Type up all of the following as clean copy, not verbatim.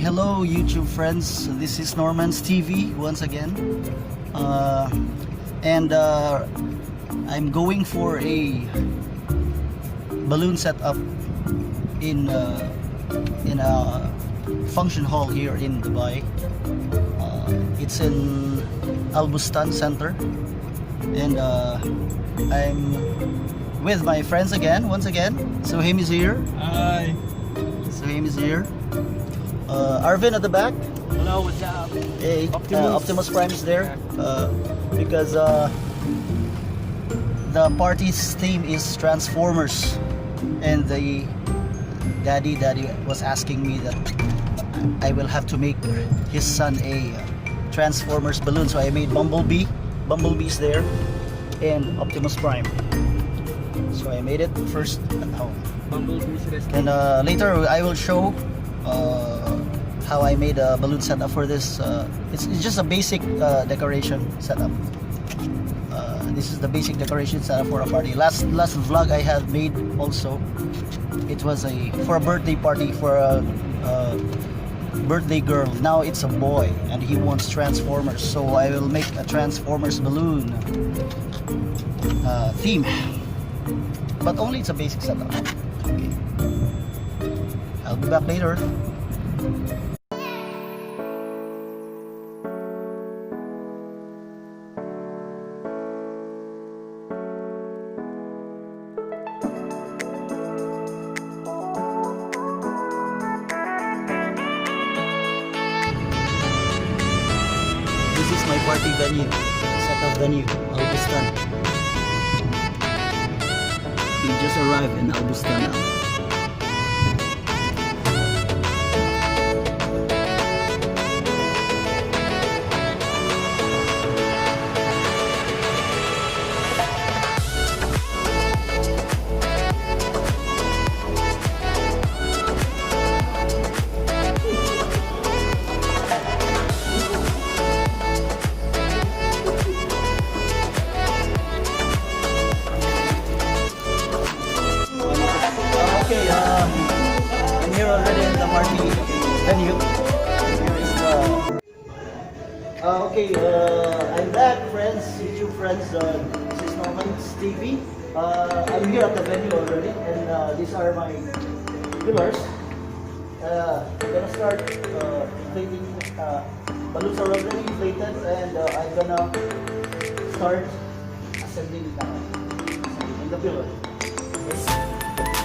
hello YouTube friends. This is NORMANSTV once again, and I'm going for a balloon setup in a function hall here in Dubai. It's in Al Bustan Center, and I'm with my friends again, once again. Suhaim is here. Hi. Suhaim is here. Arvin at the back. Hello, what's up? Hey, Optimus Prime is there because the party's theme is Transformers, and the daddy was asking me that I will have to make his son a Transformers balloon, so I made Bumblebee. Bumblebee's there, and Optimus Prime. So I made it first at home. Bumblebee's resting. And later I will show how I made a balloon setup for this. It's just a basic decoration setup. This is the basic decoration setup for a party. Last vlog I had made also, it was for a birthday party for a birthday girl. Now it's a boy and he wants Transformers, so I will make a Transformers balloon theme, but only it's a basic setup. Okay, I'll be back later. This is my party venue, setup venue, Al Bustan. We just arrived in Al Bustan now. Okay, I'm here already in the party venue. Here is the... I'm back, friends, YouTube friends. This is NORMANSTV. I'm here at the venue already, and these are my pillars. I'm gonna start inflating. Balloons are already inflated, and I'm gonna start assembling the pillar. Okay.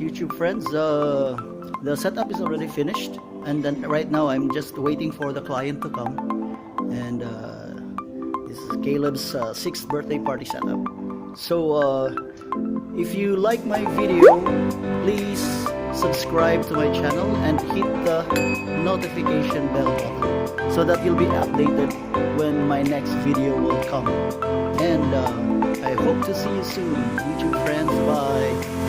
YouTube friends, the setup is already finished, and then right now I'm just waiting for the client to come. And this is Caleb's 6th birthday party setup. So if you like my video, please subscribe to my channel and hit the notification bell button so that you'll be updated when my next video will come. And I hope to see you soon, YouTube friends. Bye.